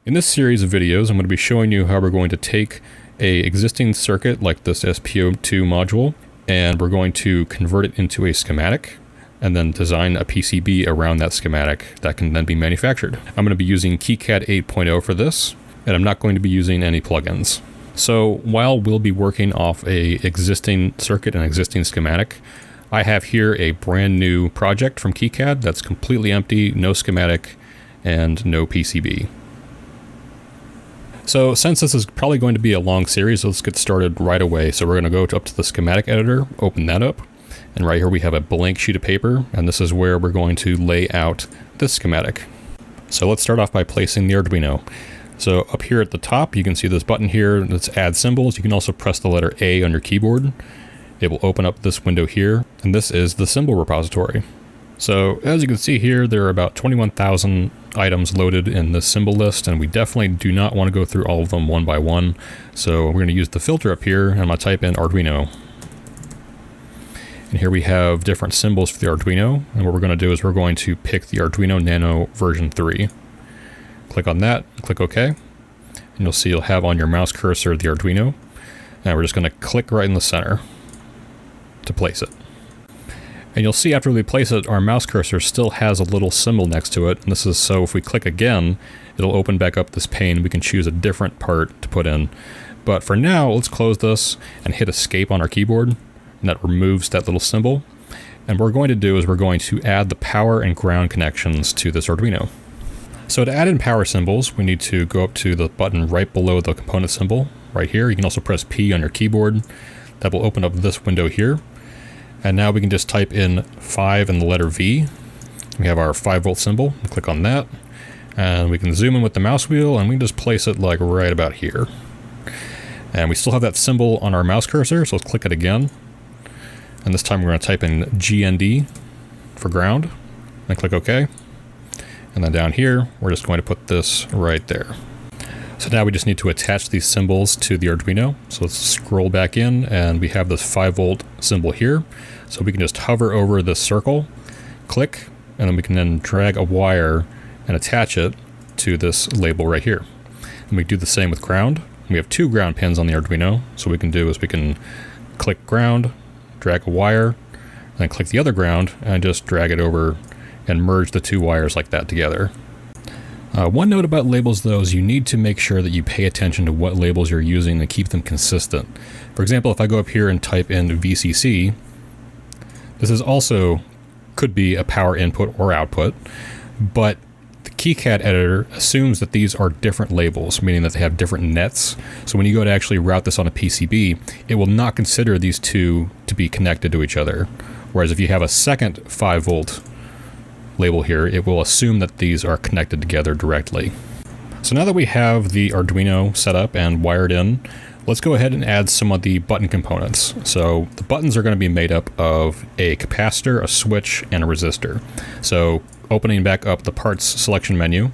In this series of videos, I'm going to be showing you how we're going to take a existing circuit like this SPO2 module, and we're going to convert it into a schematic and then design a PCB around that schematic that can then be manufactured. I'm going to be using KiCad 8.0 for this, and I'm not going to be using any plugins. So while we'll be working off a existing circuit and existing schematic, I have here a brand new project from KiCad that's completely empty, no schematic, and no PCB. So since this is probably going to be a long series, let's get started right away. So we're going to go up to the Schematic Editor, open that up, and right here we have a blank sheet of paper, and this is where we're going to lay out this schematic. So let's start off by placing the Arduino. So up here at the top, you can see this button here that's Add Symbols. You can also press the letter A on your keyboard. It will open up this window here, and this is the symbol repository. So as you can see here, there are about 21,000 items loaded in this symbol list, and we definitely do not want to go through all of them one by one. So we're going to use the filter up here, and I'm going to type in Arduino. And here we have different symbols for the Arduino, and what we're going to do is we're going to pick the Arduino Nano version 3. Click on that, click OK, and you'll see you'll have on your mouse cursor the Arduino, and we're just going to click right in the center to place it. And you'll see after we place it, our mouse cursor still has a little symbol next to it. And this is so if we click again, it'll open back up this pane. We can choose a different part to put in. But for now, let's close this and hit escape on our keyboard. And that removes that little symbol. And what we're going to do is we're going to add the power and ground connections to this Arduino. So to add in power symbols, we need to go up to the button right below the component symbol right here. You can also press P on your keyboard. That will open up this window here. And now we can just type in 5 and the letter V. We have our 5-volt symbol. Click on that. And we can zoom in with the mouse wheel, and we can just place it like right about here. And we still have that symbol on our mouse cursor, so let's click it again. And this time we're going to type in GND for ground, and click OK. And then down here, we're just going to put this right there. So now we just need to attach these symbols to the Arduino. So let's scroll back in, and we have this 5-volt symbol here. So we can just hover over this circle, click, and then we can then drag a wire and attach it to this label right here. And we do the same with ground. We have 2 ground pins on the Arduino. So what we can do is we can click ground, drag a wire, and then click the other ground and just drag it over and merge the 2 wires like that together. One note about labels though is you need to make sure that you pay attention to what labels you're using and keep them consistent. For example, if I go up here and type in VCC, this is also could be a power input or output, but the KiCad editor assumes that these are different labels, meaning that they have different nets. So when you go to actually route this on a PCB, it will not consider these two to be connected to each other. Whereas if you have a second 5-volt label here, it will assume that these are connected together directly. So now that we have the Arduino set up and wired in, let's go ahead and add some of the button components. So the buttons are going to be made up of a capacitor, a switch, and a resistor. So opening back up the parts selection menu,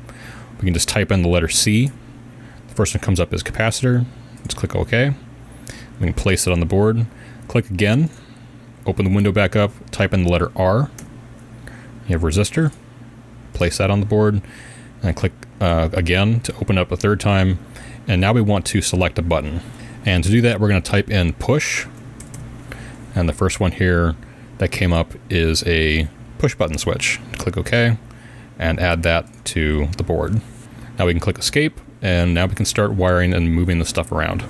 we can just type in the letter C. The first one comes up as capacitor. Let's click OK. We can place it on the board. Click again, open the window back up, type in the letter R. You have resistor, place that on the board, and click again to open up a third time. And now we want to select a button. And to do that, we're going to type in push. And the first one here that came up is a push button switch. Click OK and add that to the board. Now we can click escape, and now we can start wiring and moving the stuff around.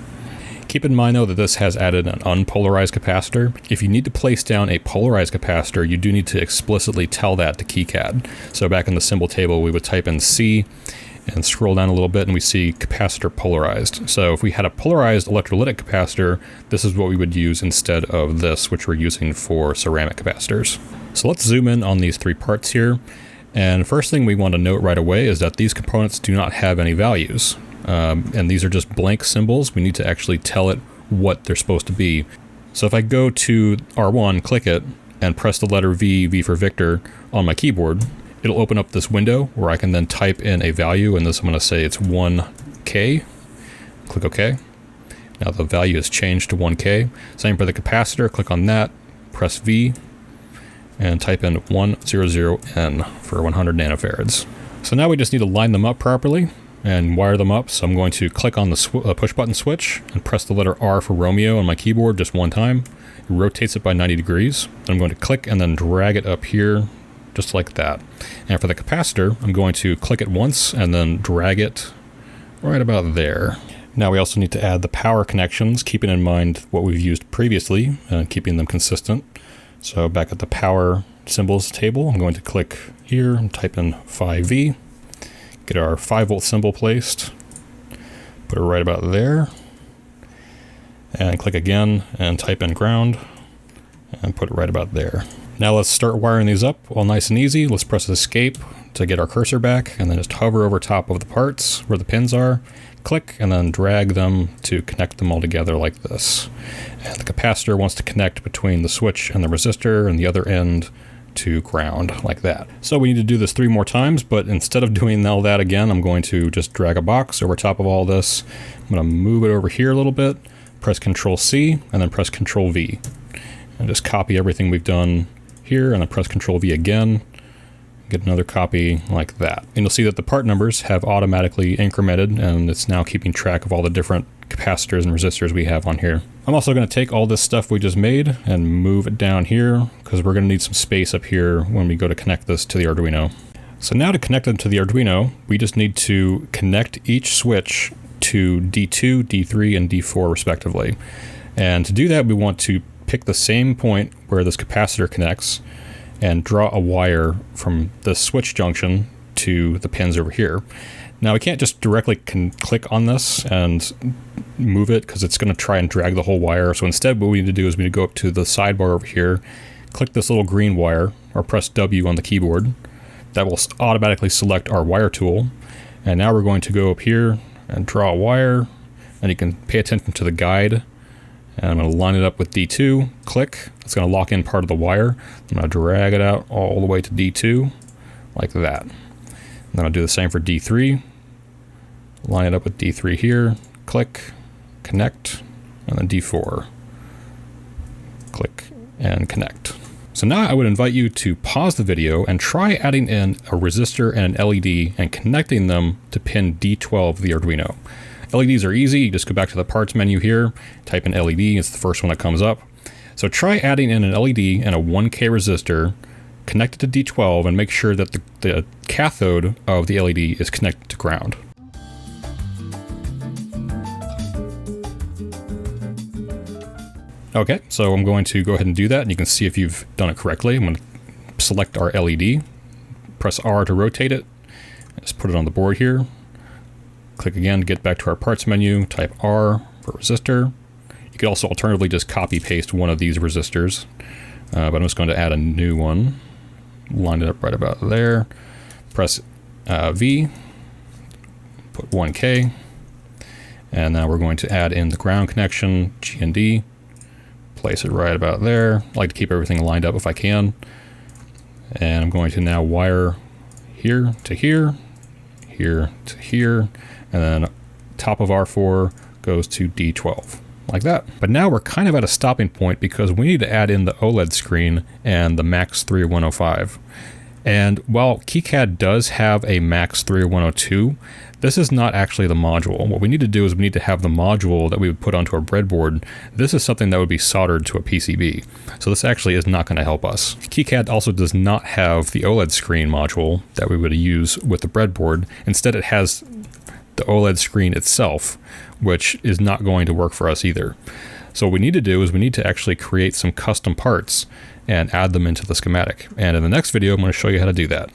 Keep in mind though that this has added an unpolarized capacitor. If you need to place down a polarized capacitor, you do need to explicitly tell that to KiCad. So back in the symbol table, we would type in C and scroll down a little bit, and we see capacitor polarized. So if we had a polarized electrolytic capacitor, this is what we would use instead of this, which we're using for ceramic capacitors. So let's zoom in on these 3 parts here. And first thing we want to note right away is that these components do not have any values. And these are just blank symbols. We need to actually tell it what they're supposed to be. So if I go to R1, click it, and press the letter V, V for Victor, on my keyboard, it'll open up this window where I can then type in a value, and this I'm going to say it's 1K. Click OK. Now the value has changed to 1K. Same for the capacitor. Click on that, press V, and type in 100N for 100 nanofarads. So now we just need to line them up properly. and wire them up. So I'm going to click on the push button switch and press the letter R for Romeo on my keyboard just one time. It rotates it by 90 degrees. I'm going to click and then drag it up here just like that. And for the capacitor, I'm going to click it once and then drag it right about there. Now we also need to add the power connections, keeping in mind what we've used previously and keeping them consistent. So back at the power symbols table, I'm going to click here and type in 5V, get our 5-volt symbol placed, put it right about there, and click again and type in ground and put it right about there. Now let's start wiring these up all nice and easy. Let's press escape to get our cursor back and then just hover over top of the parts where the pins are, click and then drag them to connect them all together like this. And the capacitor wants to connect between the switch and the resistor and the other end to ground like that. So we need to do this 3 more times, but instead of doing all that again, I'm going to just drag a box over top of all this. I'm going to move it over here a little bit, press Ctrl C and then press Ctrl V and just copy everything we've done here and then press Ctrl V again. Get another copy like that. And you'll see that the part numbers have automatically incremented and it's now keeping track of all the different capacitors and resistors we have on here. I'm also going to take all this stuff we just made and move it down here because we're going to need some space up here when we go to connect this to the Arduino. So now to connect them to the Arduino, we just need to connect each switch to D2, D3, and D4 respectively. And to do that, we want to pick the same point where this capacitor connects and draw a wire from the switch junction to the pins over here. Now we can't just directly click on this and move it because it's going to try and drag the whole wire. So instead what we need to do is we need to go up to the sidebar over here, click this little green wire or press W on the keyboard. That will automatically select our wire tool. And now we're going to go up here and draw a wire, and you can pay attention to the guide. And I'm going to line it up with D2, click. It's going to lock in part of the wire. I'm going to drag it out all the way to D2, like that. And then I'll do the same for D3. Line it up with D3 here, click, connect, and then D4. Click and connect. So now I would invite you to pause the video and try adding in a resistor and an LED and connecting them to pin D12 of the Arduino. LEDs are easy. You just go back to the parts menu here, type in LED, it's the first one that comes up. So try adding in an LED and a 1K resistor, connect it to D12, and make sure that the cathode of the LED is connected to ground. Okay, so I'm going to go ahead and do that, and you can see if you've done it correctly. I'm going to select our LED, press R to rotate it, and just put it on the board here. Click again to get back to our parts menu, type R for resistor. You could also alternatively just copy paste one of these resistors, but I'm just going to add a new one. Line it up right about there. Press V, put 1K, and now we're going to add in the ground connection, G and D. Place it right about there. I like to keep everything lined up if I can. And I'm going to now wire here to here, here to here, and then top of R4 goes to D12, like that. But now we're kind of at a stopping point because we need to add in the OLED screen and the MAX 3105. And while KiCad does have a MAX 3102, this is not actually the module. What we need to do is we need to have the module that we would put onto our breadboard. This is something that would be soldered to a PCB. So this actually is not going to help us. KiCad also does not have the OLED screen module that we would use with the breadboard. Instead, it has the OLED screen itself, which is not going to work for us either. So what we need to do is we need to actually create some custom parts and add them into the schematic. And in the next video, I'm going to show you how to do that.